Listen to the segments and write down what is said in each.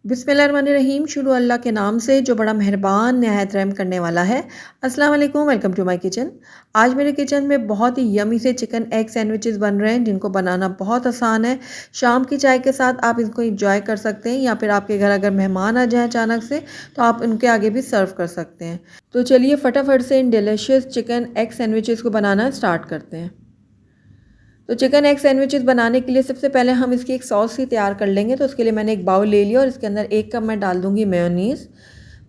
बिस्मिल्लाहिर्रहमानिर्रहीम। शुरू अल्लाह के नाम से जो बड़ा मेहरबान नहायत रहम करने वाला है। अस्सलाम वालेकुम, वेलकम टू माय किचन। आज मेरे किचन में बहुत ही यमी से चिकन एग सैंडविचेस बन रहे हैं जिनको बनाना बहुत आसान है। शाम की चाय के साथ आप इसको इंजॉय कर सकते हैं या फिर आपके घर अगर मेहमान आ जाएँ अचानक से तो आप उनके आगे भी सर्व कर सकते हैं। तो चलिए फटाफट से इन डिलीशियस चिकन एग सैंडविचेस को बनाना स्टार्ट करते हैं। तो चिकन एग सैंडविचेस बनाने के लिए सबसे पहले हम इसकी एक सॉस ही तैयार कर लेंगे। तो उसके लिए मैंने एक बाउल ले लिया और इसके अंदर 1 कप मैं डाल दूँगी मेयोनीज़।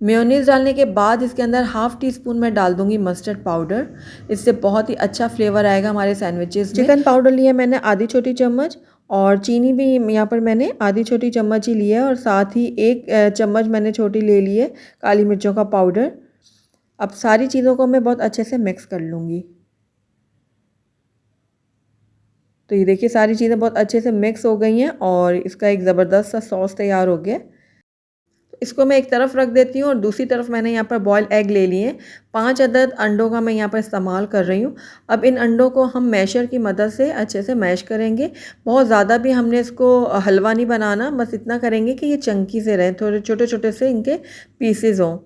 मेयोनीज़ डालने के बाद इसके अंदर हाफ़ टी स्पून मैं डाल दूँगी मस्टर्ड पाउडर। इससे बहुत ही अच्छा फ्लेवर आएगा हमारे सैंडविचेस में। चिकन पाउडर लिया मैंने आधी छोटी चम्मच और चीनी भी यहाँ पर मैंने आधी छोटी चम्मच ही लिया है और साथ ही 1 चम्मच मैंने छोटी ले ली है काली मिर्चों का पाउडर। अब सारी चीज़ों को मैं बहुत अच्छे से मिक्स कर लूँगी। तो ये देखिए सारी चीज़ें बहुत अच्छे से मिक्स हो गई हैं और इसका एक ज़बरदस्त सा सॉस तैयार हो गया। तो इसको मैं एक तरफ रख देती हूँ और दूसरी तरफ मैंने यहाँ पर बॉयल एग ले लिए हैं। 5 अदद अंडों का मैं यहाँ पर इस्तेमाल कर रही हूँ। अब इन अंडों को हम मैशर की मदद से अच्छे से मैश करेंगे। बहुत ज़्यादा भी हमने इसको हलवा नहीं बनाना, बस इतना करेंगे कि ये चंकी से रहें, थोड़े छोटे-छोटे से इनके पीसेज़ हों।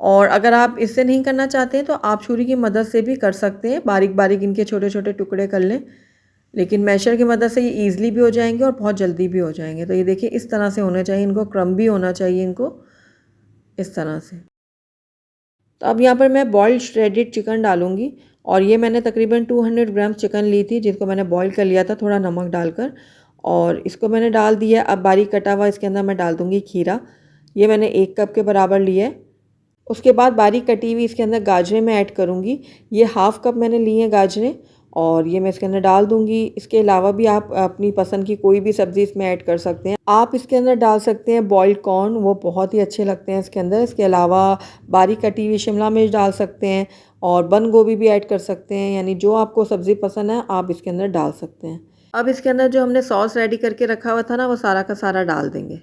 और अगर आप इससे नहीं करना चाहते हैं तो आप छुरी की मदद से भी कर सकते हैं, बारीक-बारीक इनके छोटे-छोटे टुकड़े कर लें। लेकिन मैशर की मदद से ये ईज़िली भी हो जाएंगे और बहुत जल्दी भी हो जाएंगे। तो ये देखिए इस तरह से होने चाहिए, इनको क्रम्बी होना चाहिए इनको, इस तरह से। तो अब यहाँ पर मैं बॉइल्ड श्रेडेड चिकन डालूँगी और ये मैंने तकरीबन 200 ग्राम चिकन ली थी जिसको मैंने बॉईल कर लिया था थोड़ा नमक डालकर और इसको मैंने डाल दिया। अब बारीक कटा हुआ इसके अंदर मैं डाल दूँगी खीरा। ये मैंने 1 कप के बराबर लिया है। उसके बाद बारीक कटी हुई इसके अंदर गाजरें मैं ऐड करूँगी। ये हाफ़ कप मैंने ली हैं गाजरें और ये मैं इसके अंदर डाल दूँगी। इसके अलावा भी आप अपनी पसंद की कोई भी सब्ज़ी इसमें ऐड कर सकते हैं। आप इसके अंदर डाल सकते हैं बॉइल्ड कॉर्न, वो बहुत ही अच्छे लगते हैं इसके अंदर। इसके अलावा बारीक कटी हुई शिमला मिर्च डाल सकते हैं और बंद गोभी भी ऐड कर सकते हैं, यानी जो आपको सब्ज़ी पसंद है आप इसके अंदर डाल सकते हैं। अब इसके अंदर जो हमने सॉस रेडी करके रखा हुआ था ना, वो सारा का सारा डाल देंगे।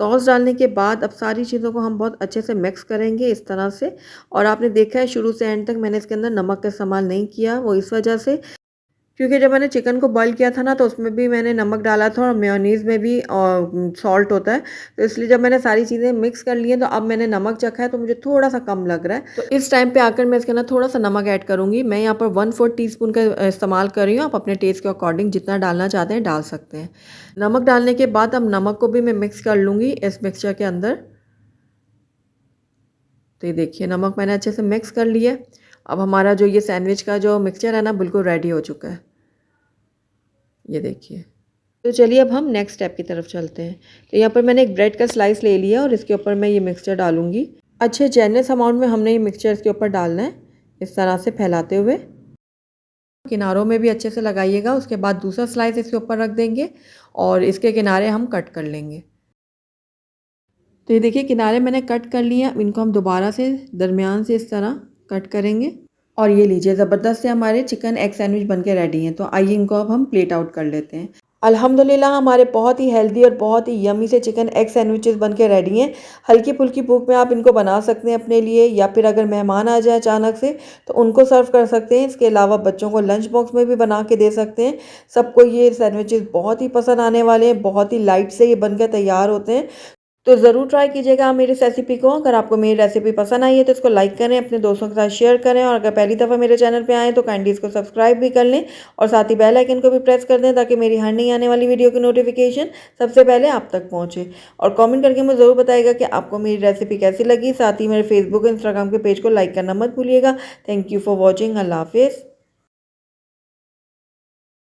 सॉस डालने के बाद अब सारी चीज़ों को हम बहुत अच्छे से मिक्स करेंगे इस तरह से। और आपने देखा है शुरू से एंड तक मैंने इसके अंदर नमक का इस्तेमाल नहीं किया, वो इस वजह से क्योंकि जब मैंने चिकन को बॉईल किया था ना तो उसमें भी मैंने नमक डाला था और मेयोनीज़ में भी सॉल्ट होता है। तो इसलिए जब मैंने सारी चीज़ें मिक्स कर ली हैं तो अब मैंने नमक चखा है तो मुझे थोड़ा-सा कम लग रहा है। तो इस टाइम पे आकर मैं इसके अंदर थोड़ा-सा नमक ऐड करूँगी। मैं यहाँ पर 1/4 टीस्पून का इस्तेमाल कर रही हूँ। आप अपने टेस्ट के अकॉर्डिंग जितना डालना चाहते हैं डाल सकते हैं। नमक डालने के बाद अब नमक को भी मैं मिक्स कर लूँगी इस मिक्सचर के अंदर। तो ये देखिए नमक मैंने अच्छे से मिक्स कर लिया। अब हमारा जो ये सैंडविच का जो मिक्सचर है ना बिल्कुल रेडी हो चुका है। ये देखिए। तो चलिए अब हम नेक्स्ट स्टेप की तरफ चलते हैं। तो यहाँ पर मैंने एक ब्रेड का स्लाइस ले लिया और इसके ऊपर मैं ये मिक्सचर डालूँगी। अच्छे जेनरस अमाउंट में हमने ये मिक्सचर इसके ऊपर डालना है, इस तरह से फैलाते हुए। किनारों में भी अच्छे से लगाइएगा। उसके बाद दूसरा स्लाइस इसके ऊपर रख देंगे और इसके किनारे हम कट कर लेंगे। तो ये देखिए किनारे मैंने कट कर लिए हैं। इनको हम दोबारा से दरमियान से इस तरह कट करेंगे और ये लीजिए ज़बरदस्त से हमारे चिकन एग सैंडविच बनके रेडी हैं। तो आइए इनको अब हम प्लेट आउट कर लेते हैं। अल्हम्दुलिल्लाह हमारे बहुत ही हेल्दी और बहुत ही यमी से चिकन एग सैंडविचेस बनके रेडी हैं। हल्की फुल्की भूख में आप इनको बना सकते हैं अपने लिए या फिर अगर मेहमान आ जाए अचानक से तो उनको सर्व कर सकते हैं। इसके अलावा बच्चों को लंच बॉक्स में भी बना के दे सकते हैं। सबको ये सैंडविचेस बहुत ही पसंद आने वाले हैं। बहुत ही लाइट से ये बनकर तैयार होते हैं। तो ज़रूर ट्राई कीजिएगा आप मेरी इस रेसिपी को। अगर आपको मेरी रेसिपी पसंद आई है तो इसको लाइक करें, अपने दोस्तों के साथ शेयर करें और अगर पहली दफ़ा मेरे चैनल पे आएँ तो काइंडली इसको सब्सक्राइब भी कर लें और साथ ही बेल आइकन को भी प्रेस कर दें ताकि मेरी हर नई आने वाली वीडियो की नोटिफिकेशन सबसे पहले आप तक पहुँचे। और कमेंट करके मुझे ज़रूर बताइएगा कि आपको मेरी रेसिपी कैसी लगी। साथ ही मेरे फेसबुक और इंस्टाग्राम के पेज को लाइक करना मत भूलिएगा। Thank you for watching. अल्लाह हाफिज़।